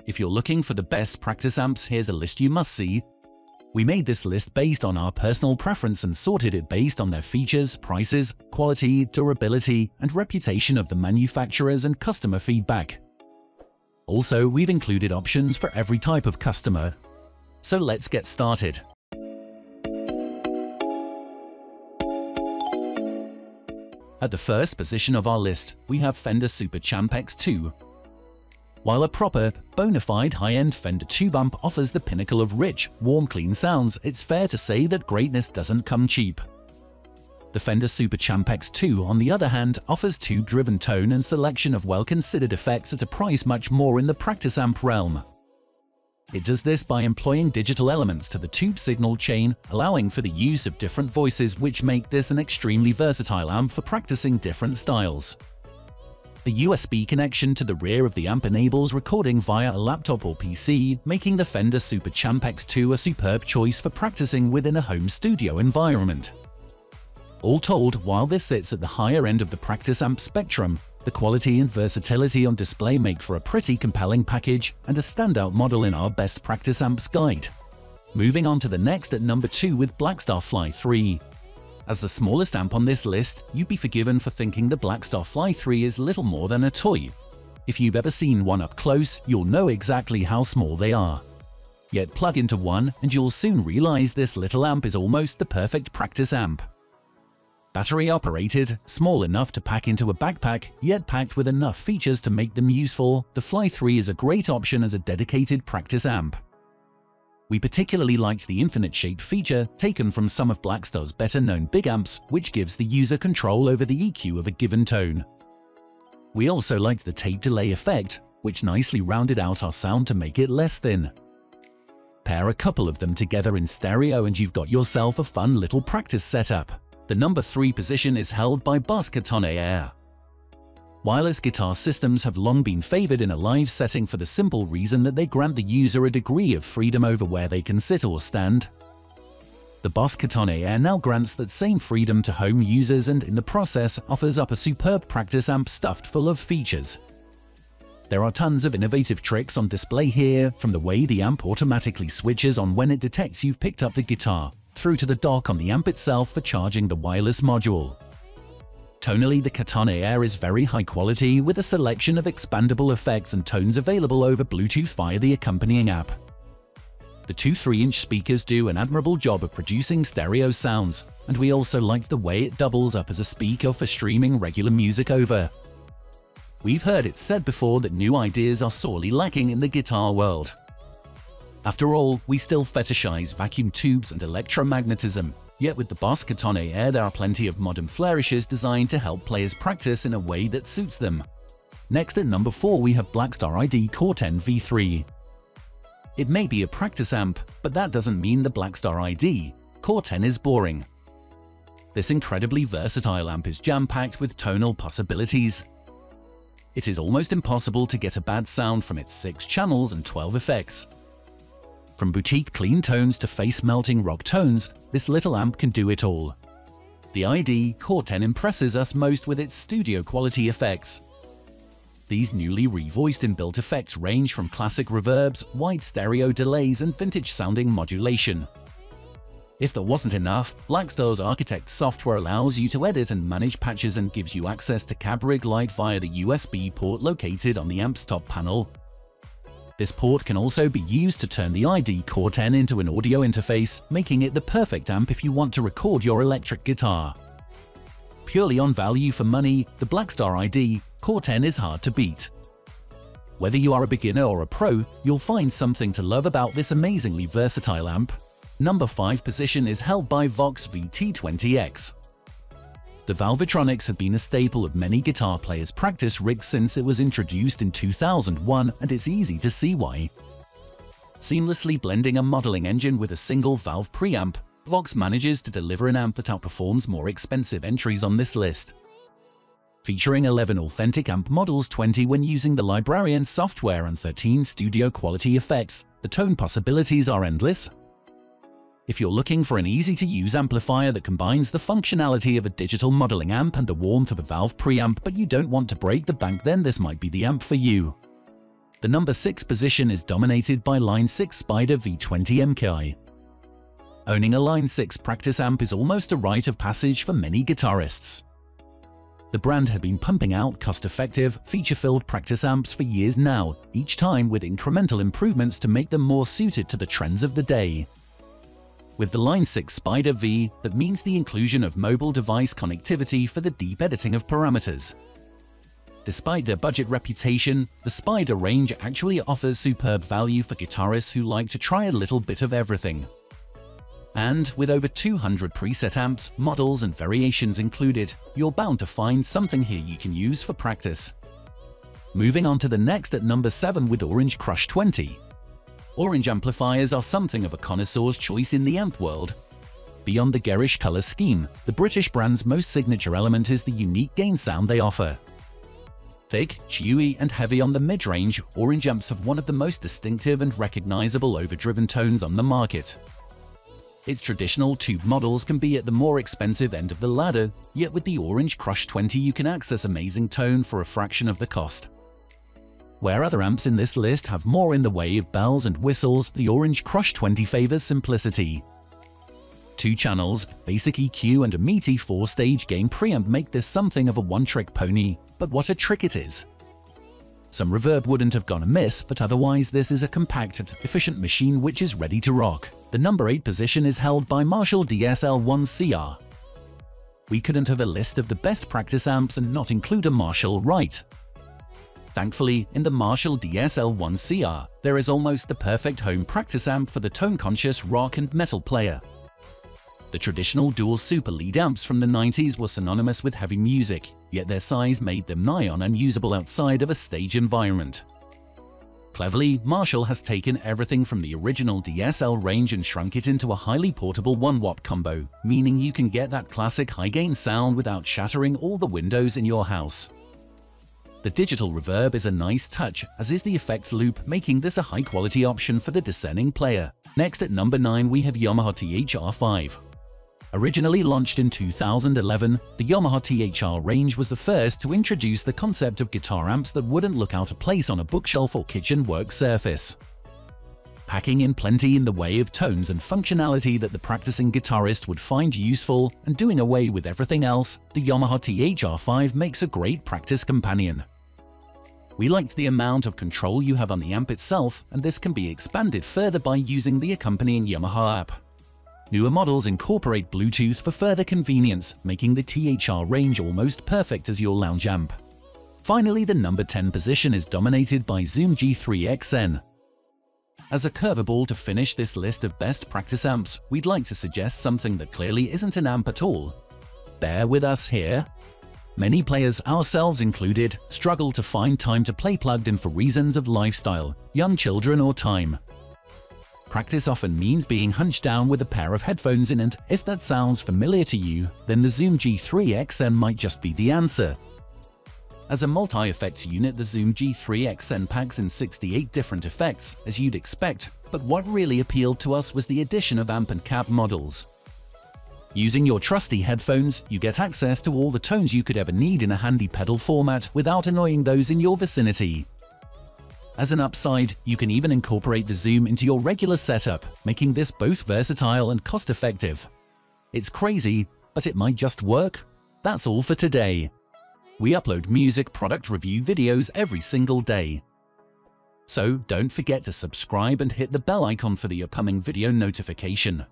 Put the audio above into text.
If you're looking for the best practice amps, here's a list you must see. We made this list based on our personal preference and sorted it based on their features, prices, quality, durability, and reputation of the manufacturers and customer feedback. Also, we've included options for every type of customer. So let's get started. At the first position of our list, we have Fender Super Champ X2. While a proper, bona fide high-end Fender tube amp offers the pinnacle of rich, warm, clean sounds, it's fair to say that greatness doesn't come cheap. The Fender Super Champ X2, on the other hand, offers tube-driven tone and selection of well-considered effects at a price much more in the practice amp realm. It does this by employing digital elements to the tube signal chain, allowing for the use of different voices, which make this an extremely versatile amp for practicing different styles. The USB connection to the rear of the amp enables recording via a laptop or PC, making the Fender Super Champ X2 a superb choice for practicing within a home studio environment. All told, while this sits at the higher end of the practice amp spectrum, the quality and versatility on display make for a pretty compelling package and a standout model in our best practice amps guide. Moving on to the next at number 2 with Blackstar Fly 3. As the smallest amp on this list, you'd be forgiven for thinking the Blackstar Fly 3 is little more than a toy. If you've ever seen one up close, you'll know exactly how small they are. Yet plug into one and you'll soon realize this little amp is almost the perfect practice amp. Battery operated, small enough to pack into a backpack, yet packed with enough features to make them useful, the Fly 3 is a great option as a dedicated practice amp. We particularly liked the infinite shape feature taken from some of Blackstar's better-known big amps, which gives the user control over the EQ of a given tone. We also liked the tape delay effect, which nicely rounded out our sound to make it less thin. Pair a couple of them together in stereo and you've got yourself a fun little practice setup. The number 3 position is held by Boss Katone Air. Wireless guitar systems have long been favored in a live setting for the simple reason that they grant the user a degree of freedom over where they can sit or stand. The Boss Katone Air now grants that same freedom to home users and in the process offers up a superb practice amp stuffed full of features. There are tons of innovative tricks on display here, from the way the amp automatically switches on when it detects you've picked up the guitar, through to the dock on the amp itself for charging the wireless module. Tonally, the Katone Air is very high quality with a selection of expandable effects and tones available over Bluetooth via the accompanying app. The two 3-inch speakers do an admirable job of producing stereo sounds, and we also liked the way it doubles up as a speaker for streaming regular music over. We've heard it said before that new ideas are sorely lacking in the guitar world. After all, we still fetishize vacuum tubes and electromagnetism, yet with the Boss Katone Air there are plenty of modern flourishes designed to help players practice in a way that suits them. Next at number 4 we have Blackstar ID Core 10 V3. It may be a practice amp, but that doesn't mean the Blackstar ID Core 10 is boring. This incredibly versatile amp is jam-packed with tonal possibilities. It is almost impossible to get a bad sound from its 6 channels and 12 effects. From boutique clean tones to face-melting rock tones, this little amp can do it all. The ID Core 10 impresses us most with its studio-quality effects. These newly revoiced inbuilt effects range from classic reverbs, wide stereo delays, and vintage-sounding modulation. If there wasn't enough, Blackstar's Architect software allows you to edit and manage patches and gives you access to Cab Rig Lite via the USB port located on the amp's top panel. This port can also be used to turn the ID Core 10 into an audio interface, making it the perfect amp if you want to record your electric guitar. Purely on value for money, the Blackstar ID Core 10 is hard to beat. Whether you are a beginner or a pro, you'll find something to love about this amazingly versatile amp. Number 5 position is held by Vox VT20X. The Valvetronics had been a staple of many guitar players' practice rigs since it was introduced in 2001, and it's easy to see why. Seamlessly blending a modeling engine with a single valve preamp, Vox manages to deliver an amp that outperforms more expensive entries on this list. Featuring 11 authentic amp models, 20 when using the Librarian software, and 13 studio-quality effects, the tone possibilities are endless. If you're looking for an easy-to-use amplifier that combines the functionality of a digital modeling amp and the warmth of a valve preamp but you don't want to break the bank, then this might be the amp for you. The number 6 position is dominated by Line 6 Spider V20 MKI. Owning a Line 6 practice amp is almost a rite of passage for many guitarists. The brand had been pumping out cost-effective, feature-filled practice amps for years now, each time with incremental improvements to make them more suited to the trends of the day. With the Line 6 Spider V, that means the inclusion of mobile device connectivity for the deep editing of parameters. Despite their budget reputation, the Spider range actually offers superb value for guitarists who like to try a little bit of everything. And with over 200 preset amps, models and variations included, you're bound to find something here you can use for practice. Moving on to the next at number 7 with Orange Crush 20. Orange amplifiers are something of a connoisseur's choice in the amp world. Beyond the garish color scheme, the British brand's most signature element is the unique gain sound they offer. Thick, chewy, and heavy on the mid-range, Orange amps have one of the most distinctive and recognizable overdriven tones on the market. Its traditional tube models can be at the more expensive end of the ladder, yet with the Orange Crush 20 you can access amazing tone for a fraction of the cost. Where other amps in this list have more in the way of bells and whistles, the Orange Crush 20 favors simplicity. 2 channels, basic EQ and a meaty 4-stage gain preamp make this something of a one-trick pony, but what a trick it is. Some reverb wouldn't have gone amiss, but otherwise this is a compact and efficient machine which is ready to rock. The number 8 position is held by Marshall DSL-1 CR. We couldn't have a list of the best practice amps and not include a Marshall, right? Thankfully, in the Marshall DSL-1 CR, there is almost the perfect home practice amp for the tone-conscious rock and metal player. The traditional dual super lead amps from the 90s were synonymous with heavy music, yet their size made them nigh on unusable outside of a stage environment. Cleverly, Marshall has taken everything from the original DSL range and shrunk it into a highly portable 1-watt combo, meaning you can get that classic high-gain sound without shattering all the windows in your house. The digital reverb is a nice touch, as is the effects loop, making this a high-quality option for the discerning player. Next at number 9 we have Yamaha THR-5. Originally launched in 2011, the Yamaha THR range was the first to introduce the concept of guitar amps that wouldn't look out of place on a bookshelf or kitchen work surface. Packing in plenty in the way of tones and functionality that the practicing guitarist would find useful and doing away with everything else, the Yamaha THR-5 makes a great practice companion. We liked the amount of control you have on the amp itself, and this can be expanded further by using the accompanying Yamaha app. Newer models incorporate Bluetooth for further convenience, making the THR range almost perfect as your lounge amp. Finally, the number 10 position is dominated by Zoom G3XN. As a curveball to finish this list of best practice amps, we'd like to suggest something that clearly isn't an amp at all. Bear with us here. Many players, ourselves included, struggle to find time to play plugged in for reasons of lifestyle, young children or time. Practice often means being hunched down with a pair of headphones in, and if that sounds familiar to you, then the Zoom G3XN might just be the answer. As a multi-effects unit, the Zoom G3XN packs in 68 different effects, as you'd expect, but what really appealed to us was the addition of amp and cab models. Using your trusty headphones, you get access to all the tones you could ever need in a handy pedal format without annoying those in your vicinity. As an upside, you can even incorporate the Zoom into your regular setup, making this both versatile and cost-effective. It's crazy, but it might just work. That's all for today. We upload music product review videos every single day. So don't forget to subscribe and hit the bell icon for the upcoming video notification.